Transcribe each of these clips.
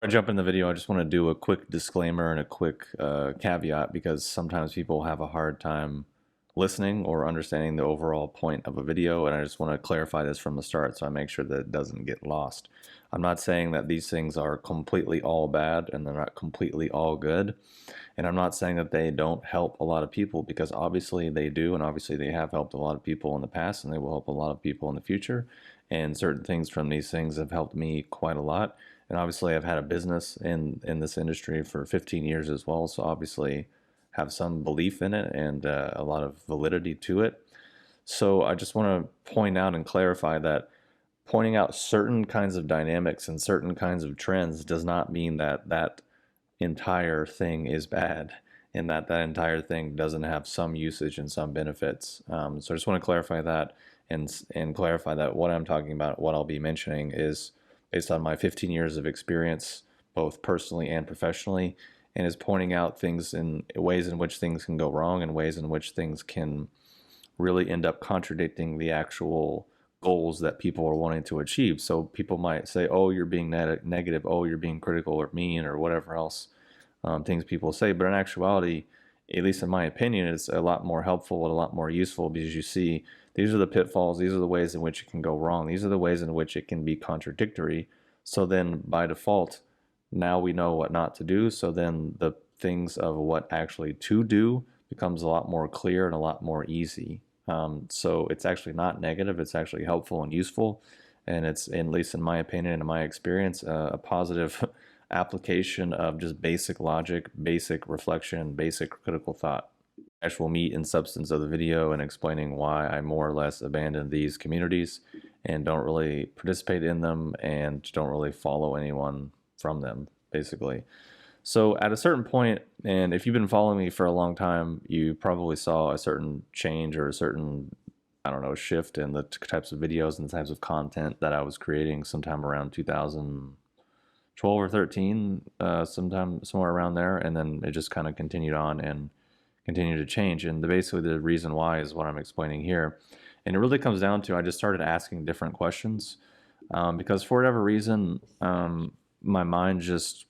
I jump in the video, I just want to do a quick disclaimer and a quick caveat because sometimes people have a hard time listening or understanding the overall point of a video, and I just want to clarify this from the start so I make sure that it doesn't get lost. I'm not saying that these things are completely all bad and they're not completely all good, and I'm not saying that they don't help a lot of people, because obviously they do, and obviously they have helped a lot of people in the past and they will help a lot of people in the future, and certain things from these things have helped me quite a lot. And obviously I've had a business in this industry for 15 years as well, so obviously have some belief in it and a lot of validity to it. So I just want to point out and clarify that pointing out certain kinds of dynamics and certain kinds of trends does not mean that that entire thing is bad and that that entire thing doesn't have some usage and some benefits. So I just want to clarify that and clarify that what I'm talking about, what I'll be mentioning, is based on my 15 years of experience, both personally and professionally, and is pointing out things in ways in which things can go wrong and ways in which things can really end up contradicting the actual goals that people are wanting to achieve. So people might say, oh, you're being negative, oh, you're being critical or mean or whatever else things people say. But in actuality, at least in my opinion, it's a lot more helpful and a lot more useful, because you see these are the pitfalls, these are the ways in which it can go wrong, these are the ways in which it can be contradictory. So then by default, now we know what not to do. So then the things of what actually to do becomes a lot more clear and a lot more easy. So it's actually not negative, it's actually helpful and useful. And it's, at least in my opinion and in my experience, a positive application of just basic logic, basic reflection, basic critical thought. Actual meat and substance of the video and explaining why I more or less abandon these communities and don't really participate in them and don't really follow anyone from them, basically. So at a certain point, and if you've been following me for a long time, you probably saw a certain change or a certain, I don't know, shift in the types of videos and the types of content that I was creating sometime around 2012 or 13, sometime somewhere around there, and then it just kind of continued on and continued to change. And basically the reason why is what I'm explaining here. And it really comes down to, I just started asking different questions because for whatever reason, my mind just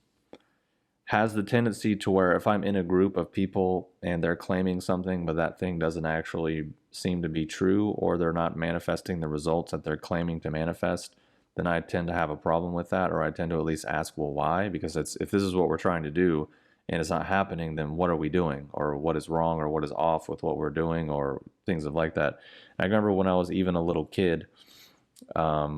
has the tendency to where if I'm in a group of people and they're claiming something, but that thing doesn't actually seem to be true, or they're not manifesting the results that they're claiming to manifest, then I tend to have a problem with that, or I tend to at least ask, well, why? Because if this is what we're trying to do and it's not happening, then what are we doing? Or what is wrong, or what is off with what we're doing, or things of like that. And I remember when I was even a little kid, I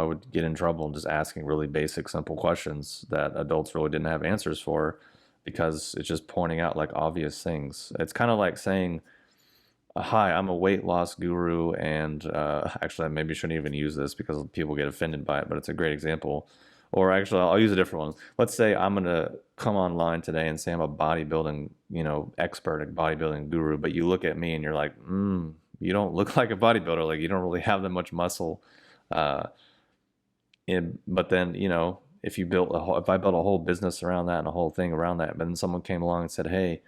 would get in trouble just asking really basic, simple questions that adults really didn't have answers for, because it's just pointing out like obvious things. It's kind of like saying, hi, I'm a weight loss guru, and actually I maybe shouldn't even use this because people get offended by it, but it's a great example. Or actually, I'll use a different one. Let's say I'm going to come online today and say I'm a bodybuilding, expert, a bodybuilding guru, but you look at me and you're like, you don't look like a bodybuilder. Like, you don't really have that much muscle. Uh, but then, if I built a whole business around that and a whole thing around that, but then someone came along and said, hey,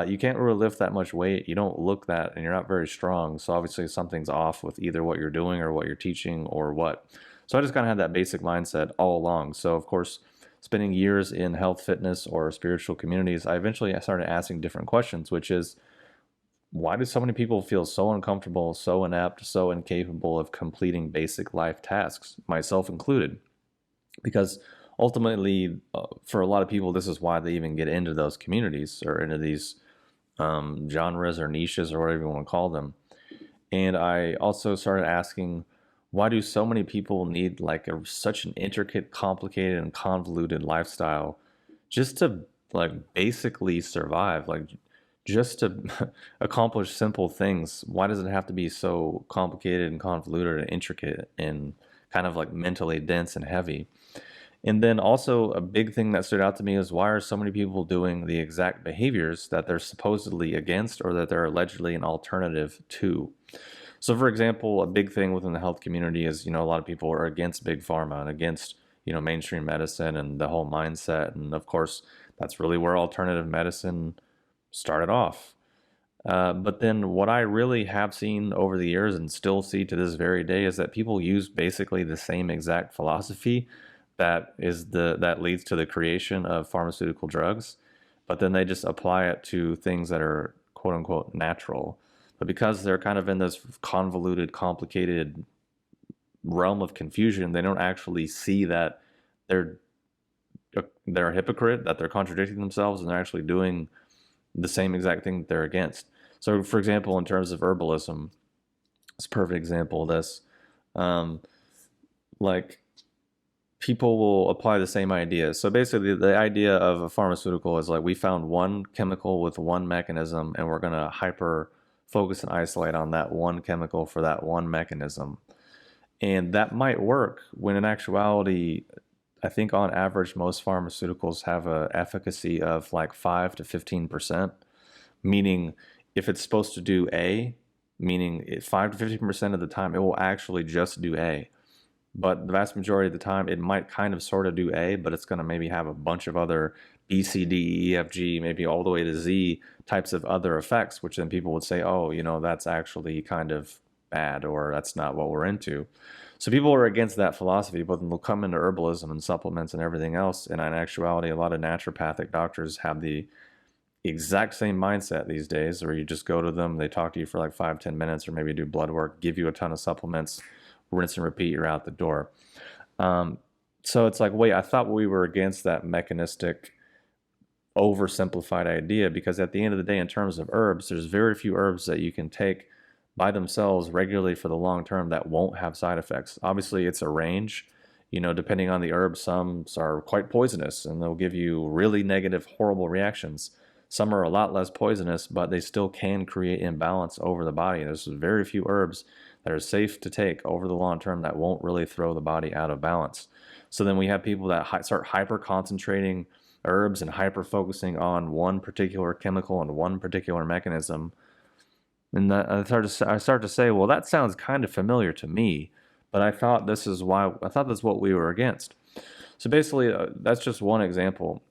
you can't really lift that much weight, you don't look that, and you're not very strong, so obviously something's off with either what you're doing or what you're teaching or what. So I just kind of had that basic mindset all along. So of course, spending years in health, fitness, or spiritual communities, I eventually started asking different questions, which is, why do so many people feel so uncomfortable, so inept, so incapable of completing basic life tasks, myself included? Because ultimately, for a lot of people, this is why they even get into those communities or into these genres or niches or whatever you want to call them. And I also started asking, why do so many people need like such an intricate, complicated, and convoluted lifestyle just to like basically survive, like just to accomplish simple things? Why does it have to be so complicated and convoluted and intricate and kind of like mentally dense and heavy? And then also a big thing that stood out to me is, why are so many people doing the exact behaviors that they're supposedly against or that they're allegedly an alternative to? So for example, a big thing within the health community is, a lot of people are against big pharma and against, mainstream medicine and the whole mindset. And of course, that's really where alternative medicine started off. But then what I really have seen over the years and still see to this very day is that people use basically the same exact philosophy, that leads to the creation of pharmaceutical drugs, but then they just apply it to things that are quote unquote natural. But because they're kind of in this convoluted, complicated realm of confusion, they don't actually see that they're they're a hypocrite, that they're contradicting themselves, and they're actually doing the same exact thing that they're against. So, for example, in terms of herbalism, it's a perfect example of this. Um, like people will apply the same ideas. So basically, the idea of a pharmaceutical is like we found one chemical with one mechanism, and we're going to hyper focus and isolate on that one chemical for that one mechanism. And that might work when in actuality, I think on average, most pharmaceuticals have a efficacy of like 5 to 15%, meaning if it's supposed to do A, meaning 5 to 15% of the time, it will actually just do A. But the vast majority of the time, it might kind of sort of do A, but it's going to maybe have a bunch of other B, C, D, E, F, G, maybe all the way to Z types of other effects, which then people would say, oh, you know, that's actually kind of bad, or that's not what we're into. So people are against that philosophy, but then they'll come into herbalism and supplements and everything else. And in actuality, a lot of naturopathic doctors have the exact same mindset these days, where you just go to them, they talk to you for like 5-10 minutes, or maybe do blood work, give you a ton of supplements, rinse and repeat, you're out the door. So it's like, wait, I thought we were against that mechanistic, oversimplified idea, because at the end of the day, in terms of herbs, there's very few herbs that you can take by themselves regularly for the long term that won't have side effects. Obviously, it's a range. You know, depending on the herb, some are quite poisonous and they'll give you really negative, horrible reactions. Some are a lot less poisonous, but they still can create imbalance over the body. There's very few herbs that are safe to take over the long term that won't really throw the body out of balance. So then we have people that start hyper concentrating herbs and hyper focusing on one particular chemical and one particular mechanism. And I start to say, well, that sounds kind of familiar to me, but I thought that's what we were against. So basically, that's just one example.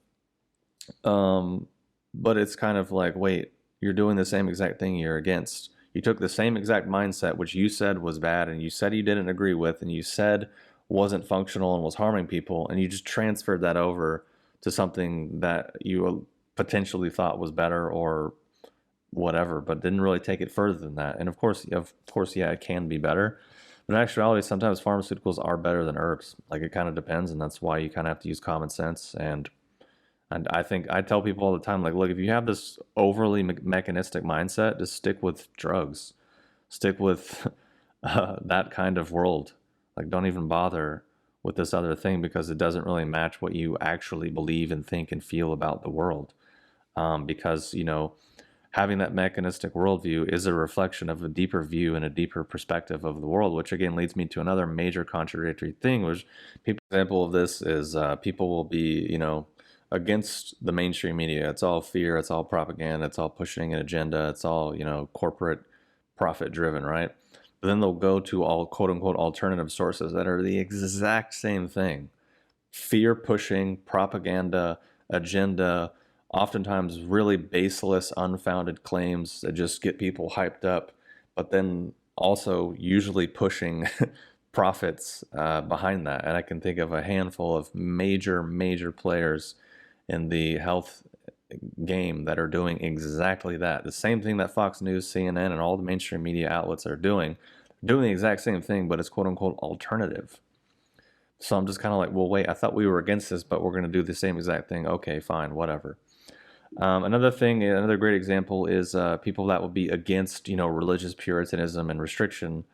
But it's kind of like, wait, you're doing the same exact thing you're against. You took the same exact mindset, which you said was bad, and you said you didn't agree with, and you said wasn't functional and was harming people, and you just transferred that over to something that you potentially thought was better or whatever, but didn't really take it further than that. And of course, yeah, it can be better. But in actuality, sometimes pharmaceuticals are better than herbs. Like, it kind of depends, and that's why you kind of have to use common sense. And I think I tell people all the time, like, look, if you have this overly mechanistic mindset, just stick with drugs. Stick with that kind of world. Like, don't even bother with this other thing, because it doesn't really match what you actually believe and think and feel about the world. Because, you know, having that mechanistic worldview is a reflection of a deeper view and a deeper perspective of the world, which again leads me to another major contradictory thing, which example of this is people will be, you know, against the mainstream media. It's all fear, it's all propaganda, it's all pushing an agenda, it's all, you know, corporate profit driven, right? But then they'll go to all quote unquote alternative sources that are the exact same thing. Fear pushing, propaganda, agenda, oftentimes really baseless, unfounded claims that just get people hyped up, but then also usually pushing profits behind that. And I can think of a handful of major players in the health game that are doing exactly that. The same thing that Fox News, CNN, and all the mainstream media outlets are doing the exact same thing, but it's quote unquote alternative. So I'm just kind of like, well, wait, I thought we were against this, but we're going to do the same exact thing. Okay, fine, whatever. Another great example is people that would be against, you know, religious puritanism and restriction,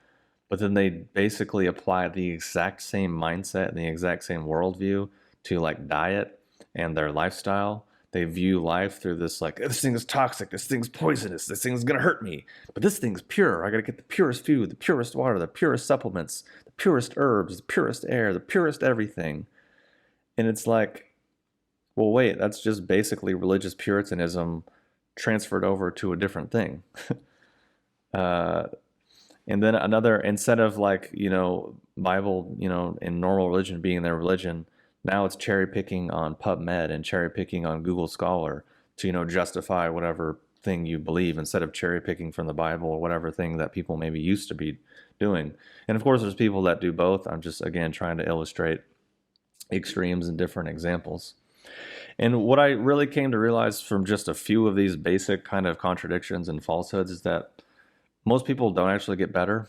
but then they basically apply the exact same mindset and the exact same worldview to like diet and their lifestyle. They view life through this like, this thing is toxic, this thing's poisonous, this thing's gonna hurt me, but this thing's pure. I gotta get the purest food, the purest water, the purest supplements, the purest herbs, the purest air, the purest everything. And it's like, well, wait, that's just basically religious puritanism transferred over to a different thing. And then instead of like, you know, Bible, you know, and normal religion being their religion, now it's cherry picking on PubMed and cherry picking on Google Scholar to, you know, justify whatever thing you believe, instead of cherry picking from the Bible or whatever thing that people maybe used to be doing. And of course, there's people that do both. I'm just, again, trying to illustrate extremes and different examples. And what I really came to realize from just a few of these basic kind of contradictions and falsehoods is that most people don't actually get better,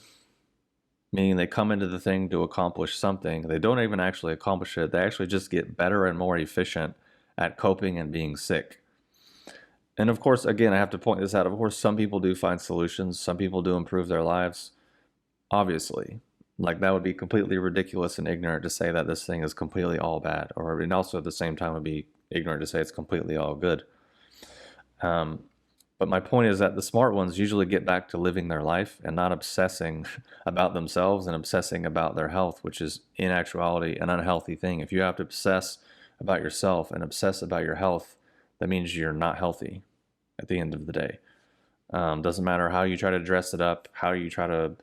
meaning they come into the thing to accomplish something. They don't even actually accomplish it. They actually just get better and more efficient at coping and being sick. And of course, again, I have to point this out. Of course, some people do find solutions. Some people do improve their lives. Obviously, like that would be completely ridiculous and ignorant to say that this thing is completely all bad, or and also at the same time would be ignorant to say it's completely all good. But my point is that the smart ones usually get back to living their life and not obsessing about themselves and obsessing about their health, which is in actuality an unhealthy thing. If you have to obsess about yourself and obsess about your health, that means you're not healthy at the end of the day. Doesn't matter how you try to dress it up, how you try to,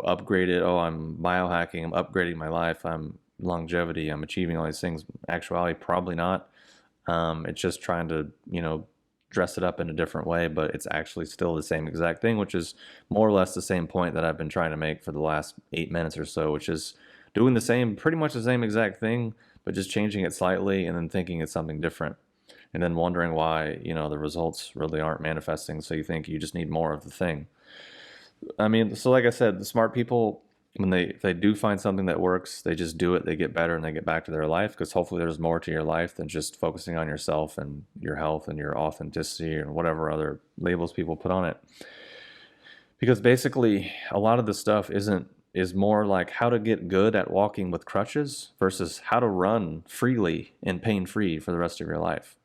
upgrade it. Oh, I'm biohacking, I'm upgrading my life, I'm longevity, I'm achieving all these things. Actuality, probably not. It's just trying to, dress it up in a different way, but it's actually still the same exact thing, which is more or less the same point that I've been trying to make for the last 8 minutes or so, which is doing the same, pretty much the same exact thing, but just changing it slightly and then thinking it's something different. And then wondering why, the results really aren't manifesting. So you think you just need more of the thing. I mean, so like I said, the smart people, when if they do find something that works, they just do it, they get better, and they get back to their life, because hopefully there's more to your life than just focusing on yourself and your health and your authenticity and whatever other labels people put on it. Because basically, a lot of the stuff is more like how to get good at walking with crutches versus how to run freely and pain-free for the rest of your life.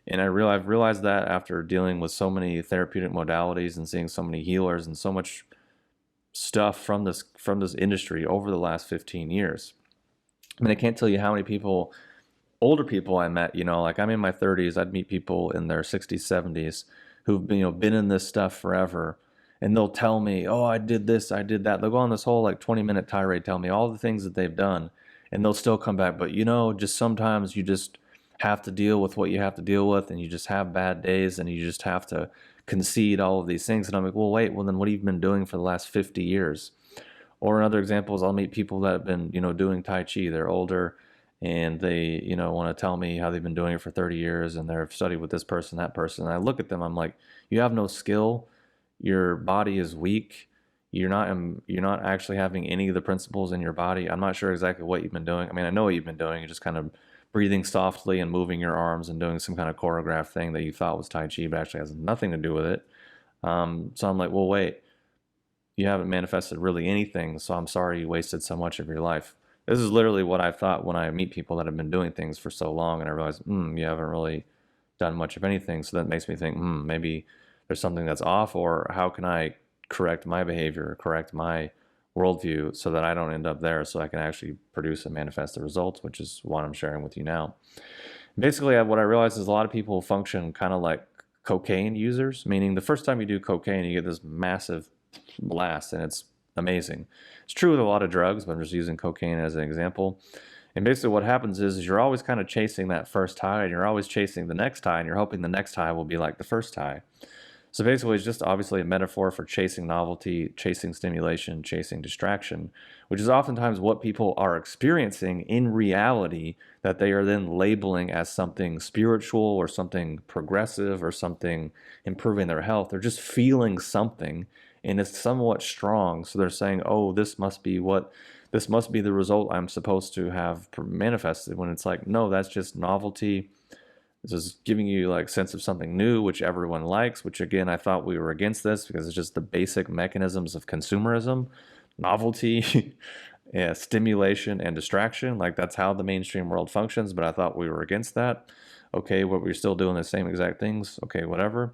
And I've realized that after dealing with so many therapeutic modalities and seeing so many healers and so much stuff from this industry over the last 15 years. I mean, I can't tell you how many people, older people I met, like I'm in my 30s, I'd meet people in their 60s, 70s who've been in this stuff forever, and they'll tell me, oh, I did this, I did that. They'll go on this whole like 20-minute tirade, tell me all the things that they've done, and they'll still come back. But just sometimes you just have to deal with what you have to deal with, and you just have bad days, and you just have to concede all of these things. And I'm like, well, wait, then what have you been doing for the last 50 years? Or another example is I'll meet people that have been, doing Tai Chi. They're older and they, want to tell me how they've been doing it for 30 years and they've studied with this person, that person. And I look at them, I'm like, you have no skill. Your body is weak. You're not actually having any of the principles in your body. I'm not sure exactly what you've been doing. I mean, I know what you've been doing. You're just kind of breathing softly and moving your arms and doing some kind of choreographed thing that you thought was Tai Chi, but actually has nothing to do with it. So I'm like, well, wait, you haven't manifested really anything, so I'm sorry you wasted so much of your life. This is literally what I thought when I meet people that have been doing things for so long, and I realize, you haven't really done much of anything. So that makes me think, maybe there's something that's off, or how can I correct my behavior, correct my worldview so that I don't end up there, so I can actually produce and manifest the results, which is what I'm sharing with you now. Basically, what I realized is a lot of people function kind of like cocaine users, meaning the first time you do cocaine, you get this massive blast, and it's amazing. It's true with a lot of drugs, but I'm just using cocaine as an example. And basically what happens is you're always kind of chasing that first high, and you're always chasing the next high, and you're hoping the next high will be like the first high. So basically, it's just obviously a metaphor for chasing novelty, chasing stimulation, chasing distraction, which is oftentimes what people are experiencing in reality, that they are then labeling as something spiritual or something progressive or something improving their health. They're just feeling something, and it's somewhat strong. So they're saying, oh, this must be the result I'm supposed to have manifested, when it's like, no, that's just novelty. This is giving you like sense of something new, which everyone likes, which again, I thought we were against this because it's just the basic mechanisms of consumerism, novelty, yeah, stimulation and distraction. Like that's how the mainstream world functions, but I thought we were against that. Okay, well, we're still doing the same exact things. Okay, whatever.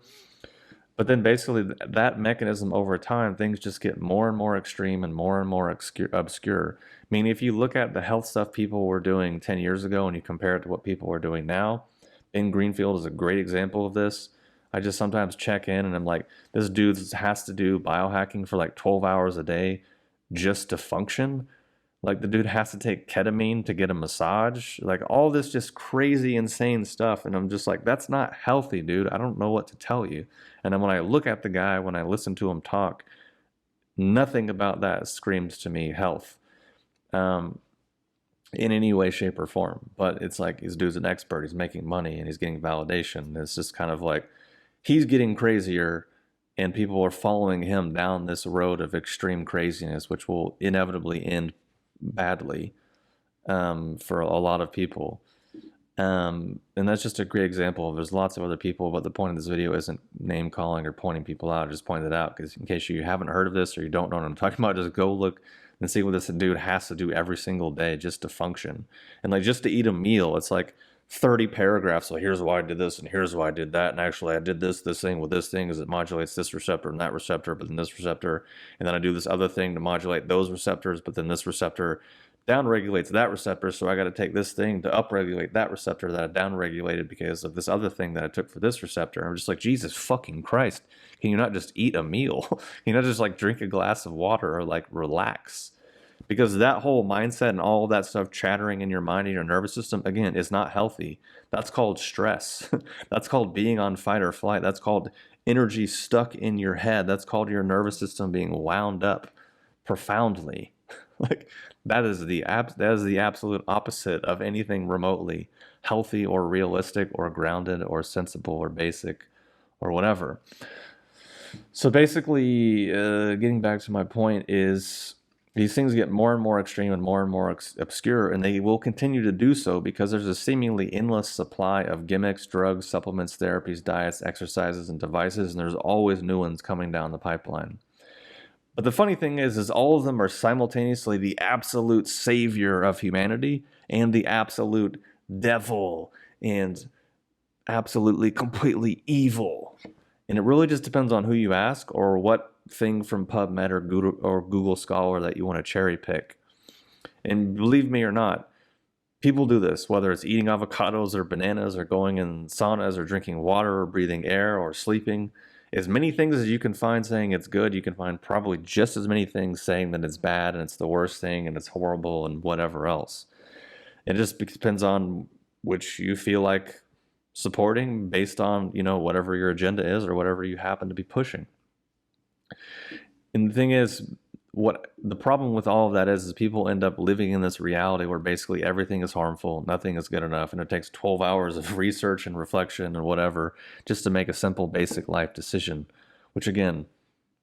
But then basically that mechanism over time, things just get more and more extreme and more obscure. I mean, if you look at the health stuff people were doing 10 years ago and you compare it to what people are doing now, Ben Greenfield is a great example of this. I just sometimes check in and I'm like, this dude has to do biohacking for like 12 hours a day just to function. Like the dude has to take ketamine to get a massage. Like all this just crazy, insane stuff. And I'm just like, that's not healthy, dude. I don't know what to tell you. And then when I look at the guy, when I listen to him talk, nothing about that screams to me health. in any way, shape, or form. But it's like this dude's an expert. He's making money and he's getting validation. It's just kind of like he's getting crazier, and people are following him down this road of extreme craziness, which will inevitably end badly for a lot of people. And that's just a great example. There's lots of other people, but the point of this video isn't name calling or pointing people out. I just pointed it out because in case you haven't heard of this or you don't know what I'm talking about, just go look and see what this dude has to do every single day just to function. And like just to eat a meal, it's like 30 paragraphs. So here's why I did this and here's why I did that. And actually I did this thing with this thing is it modulates this receptor and that receptor, but then this receptor. And then I do this other thing to modulate those receptors, but then this receptor downregulates that receptor, so I got to take this thing to upregulate that receptor that I downregulated because of this other thing that I took for this receptor. I'm just like, Jesus fucking Christ, can you not just eat a meal? Can you not just like drink a glass of water or like relax? Because that whole mindset and all of that stuff chattering in your mind and your nervous system, again, is not healthy. That's called stress. That's called being on fight or flight. That's called energy stuck in your head. That's called your nervous system being wound up profoundly. Like that is the absolute opposite of anything remotely healthy or realistic or grounded or sensible or basic or whatever. So basically, getting back to my point is these things get more and more extreme and more obscure, and they will continue to do so because there's a seemingly endless supply of gimmicks, drugs, supplements, therapies, diets, exercises, and devices, and there's always new ones coming down the pipeline. But the funny thing is all of them are simultaneously the absolute savior of humanity and the absolute devil and absolutely completely evil. And it really just depends on who you ask or what thing from PubMed or Google Scholar that you want to cherry pick. And believe me or not, people do this, whether it's eating avocados or bananas or going in saunas or drinking water or breathing air or sleeping. As many things as you can find saying it's good, you can find probably just as many things saying that it's bad and it's the worst thing and it's horrible and whatever else. It just depends on which you feel like supporting based on, whatever your agenda is or whatever you happen to be pushing. And the thing is, what the problem with all of that is people end up living in this reality where basically everything is harmful, nothing is good enough, and it takes 12 hours of research and reflection and whatever just to make a simple basic life decision, which again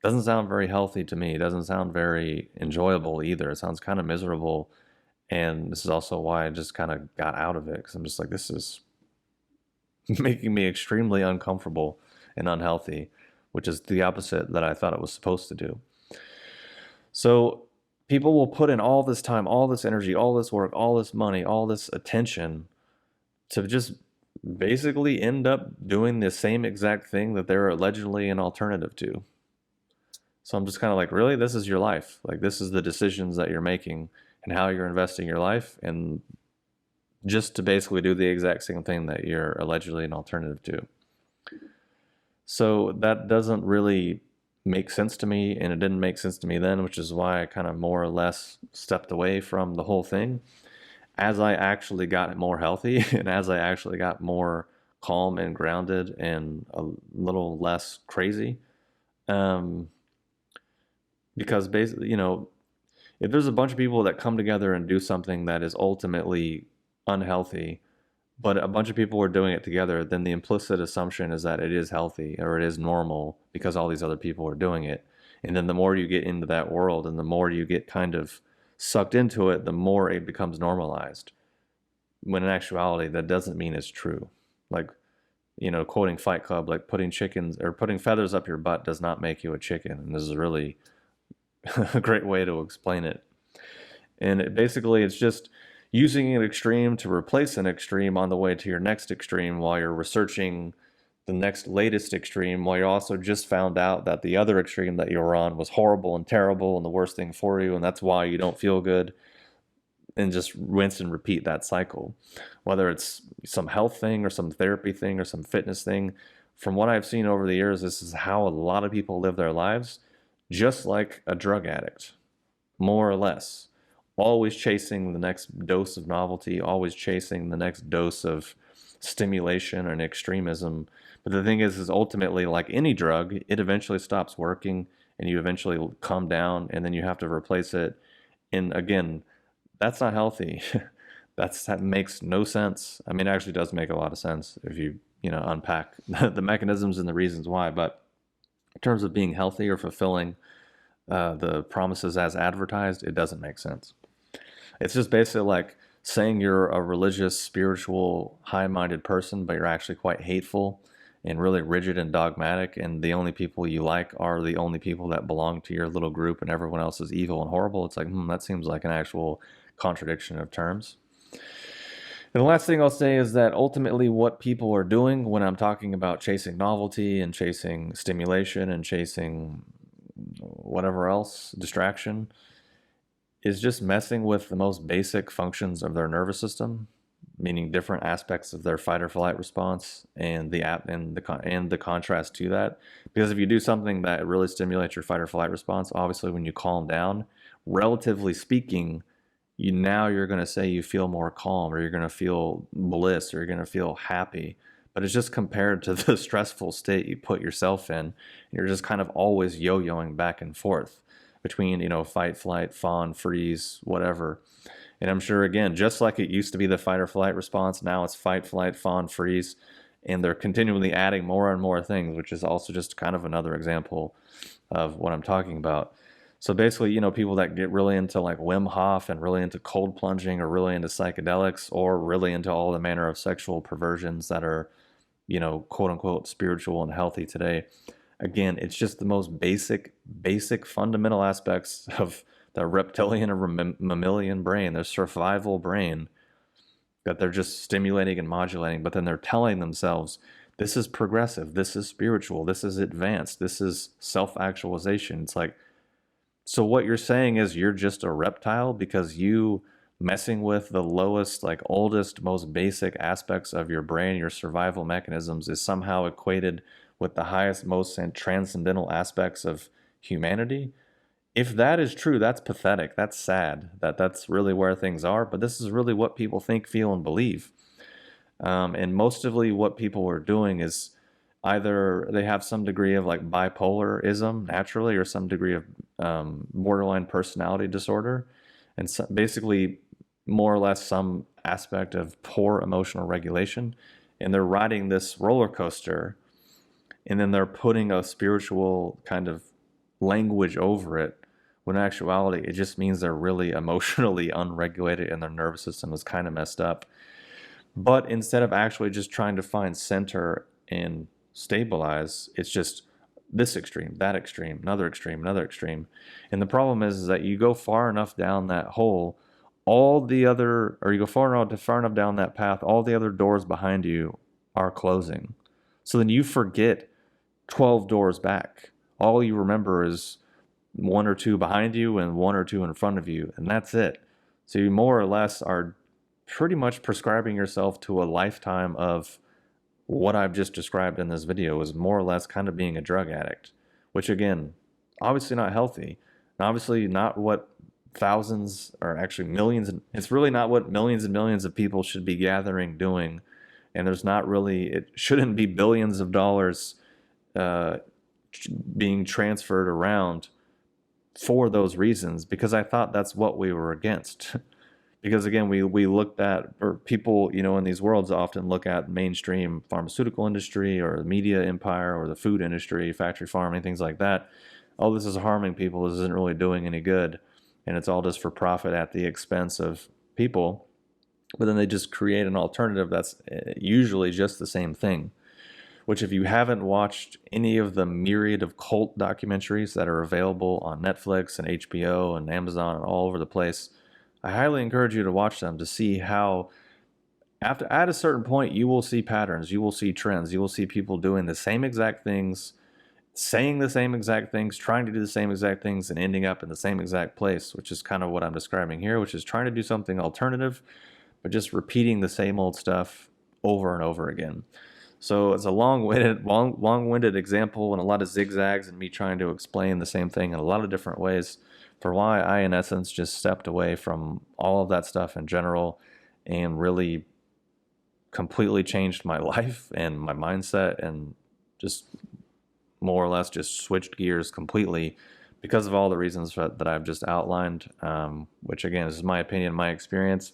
doesn't sound very healthy to me. It doesn't sound very enjoyable either. It sounds kind of miserable, and this is also why I just kind of got out of it, because I'm just like, this is making me extremely uncomfortable and unhealthy, which is the opposite that I thought it was supposed to do. So people will put in all this time, all this energy, all this work, all this money, all this attention to just basically end up doing the same exact thing that they're allegedly an alternative to. So I'm just kind of like, really? This is your life. Like, this is the decisions that you're making and how you're investing your life, and just to basically do the exact same thing that you're allegedly an alternative to. So that doesn't really make sense to me, and it didn't make sense to me then, which is why I kind of more or less stepped away from the whole thing. As I actually got more healthy and as I actually got more calm and grounded and a little less crazy, because basically, if there's a bunch of people that come together and do something that is ultimately unhealthy, but a bunch of people are doing it together, then the implicit assumption is that it is healthy or it is normal because all these other people are doing it. And then the more you get into that world and the more you get kind of sucked into it, the more it becomes normalized. When in actuality, that doesn't mean it's true. Like, quoting Fight Club, like putting feathers up your butt does not make you a chicken. And this is really a great way to explain it. And it's just using an extreme to replace an extreme on the way to your next extreme while you're researching the next latest extreme, while you also just found out that the other extreme that you were on was horrible and terrible and the worst thing for you, and that's why you don't feel good, and just rinse and repeat that cycle. Whether it's some health thing or some therapy thing or some fitness thing, from what I've seen over the years, this is how a lot of people live their lives, just like a drug addict, more or less. Always chasing the next dose of novelty, always chasing the next dose of stimulation and extremism. But the thing is ultimately, like any drug, it eventually stops working and you eventually calm down and then you have to replace it. And again, that's not healthy. That makes no sense. I mean, it actually does make a lot of sense if you unpack the mechanisms and the reasons why. But in terms of being healthy or fulfilling the promises as advertised, it doesn't make sense. It's just basically like saying you're a religious, spiritual, high-minded person, but you're actually quite hateful and really rigid and dogmatic, and the only people you like are the only people that belong to your little group, and everyone else is evil and horrible. It's like, that seems like an actual contradiction of terms. And the last thing I'll say is that ultimately what people are doing when I'm talking about chasing novelty and chasing stimulation and chasing whatever else, distraction, is just messing with the most basic functions of their nervous system, meaning different aspects of their fight or flight response and the contrast to that. Because if you do something that really stimulates your fight or flight response, obviously when you calm down, relatively speaking, you're going to say you feel more calm, or you're going to feel bliss, or you're going to feel happy. But it's just compared to the stressful state you put yourself in. You're just kind of always yo-yoing back and forth between, fight, flight, fawn, freeze, whatever. And I'm sure, again, just like it used to be the fight or flight response, now it's fight, flight, fawn, freeze. And they're continually adding more and more things, which is also just kind of another example of what I'm talking about. So basically, people that get really into like Wim Hof and really into cold plunging, or really into psychedelics, or really into all the manner of sexual perversions that are, quote unquote, spiritual and healthy today. Again, it's just the most basic fundamental aspects of the reptilian or mammalian brain, their survival brain, that they're just stimulating and modulating, but then they're telling themselves, this is progressive, this is spiritual, this is advanced, this is self-actualization. It's like, so what you're saying is you're just a reptile because you messing with the lowest, like oldest, most basic aspects of your brain, your survival mechanisms, is somehow equated with the highest, most transcendental aspects of humanity. If that is true, that's pathetic. That's sad. That's really where things are. But this is really what people think, feel, and believe. And mostly what people are doing is either they have some degree of like bipolarism naturally, or some degree of borderline personality disorder, and so basically more or less some aspect of poor emotional regulation. And they're riding this roller coaster, and then they're putting a spiritual kind of language over it, when in actuality it just means they're really emotionally unregulated and their nervous system is kind of messed up. But instead of actually just trying to find center and stabilize, it's just this extreme, that extreme, another extreme, another extreme. And the problem is that you go far enough down that hole, you go far enough down that path, all the other doors behind you are closing. So then you forget 12 doors back. All you remember is 1 or 2 behind you and 1 or 2 in front of you, and that's it. So you more or less are pretty much prescribing yourself to a lifetime of what I've just described in this video, is more or less kind of being a drug addict, which again, obviously not healthy, and obviously not what thousands, or actually millions, it's really not what millions and millions of people should be gathering doing. And it shouldn't be billions of dollars being transferred around for those reasons, because I thought that's what we were against. Because again, we looked at, or people, in these worlds often look at mainstream pharmaceutical industry, or the media empire, or the food industry, factory farming, things like that. Oh, this is harming people, this isn't really doing any good, and it's all just for profit at the expense of people. But then they just create an alternative that's usually just the same thing. Which, if you haven't watched any of the myriad of cult documentaries that are available on Netflix and HBO and Amazon and all over the place, I highly encourage you to watch them, to see how at a certain point you will see patterns, you will see trends, you will see people doing the same exact things, saying the same exact things, trying to do the same exact things, and ending up in the same exact place, which is kind of what I'm describing here, which is trying to do something alternative, but just repeating the same old stuff over and over again. So it's a long-winded example, and a lot of zigzags, and me trying to explain the same thing in a lot of different ways, for why I, in essence, just stepped away from all of that stuff in general, and really completely changed my life and my mindset, and just more or less just switched gears completely because of all the reasons that I've just outlined, which again, this is my opinion, my experience.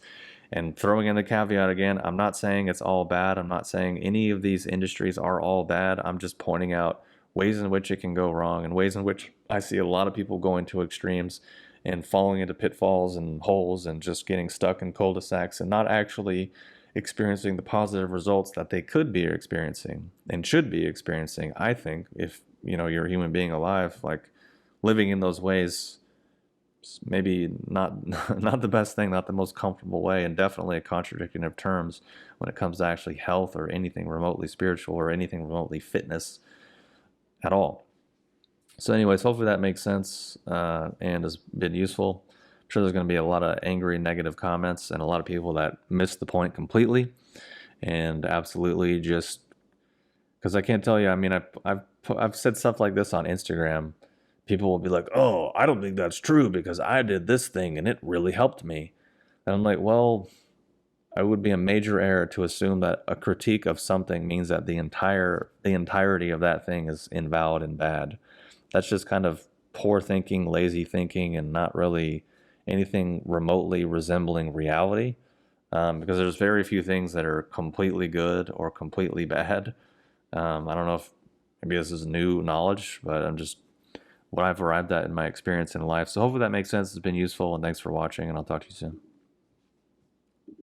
And throwing in the caveat again, I'm not saying it's all bad. I'm not saying any of these industries are all bad. I'm just pointing out ways in which it can go wrong and ways in which I see a lot of people going to extremes and falling into pitfalls and holes and just getting stuck in cul-de-sacs and not actually experiencing the positive results that they could be experiencing and should be experiencing. I think if you're a human being alive, like living in those ways, maybe not not the best thing, not the most comfortable way, and definitely a contradiction of terms when it comes to actually health or anything remotely spiritual or anything remotely fitness at all. So anyways, hopefully that makes sense and has been useful. I'm sure there's going to be a lot of angry negative comments and a lot of people that miss the point completely and absolutely just because I can't tell you, I mean, I've said stuff like this on Instagram. People will be like, oh, I don't think that's true because I did this thing and it really helped me. And I'm like, well, it would be a major error to assume that a critique of something means that the entirety of that thing is invalid and bad. That's just kind of poor thinking, lazy thinking, and not really anything remotely resembling reality. Because there's very few things that are completely good or completely bad. I don't know if maybe this is new knowledge, but I'm just what I've arrived at in my experience in life. So hopefully that makes sense. It's been useful, and thanks for watching, and I'll talk to you soon.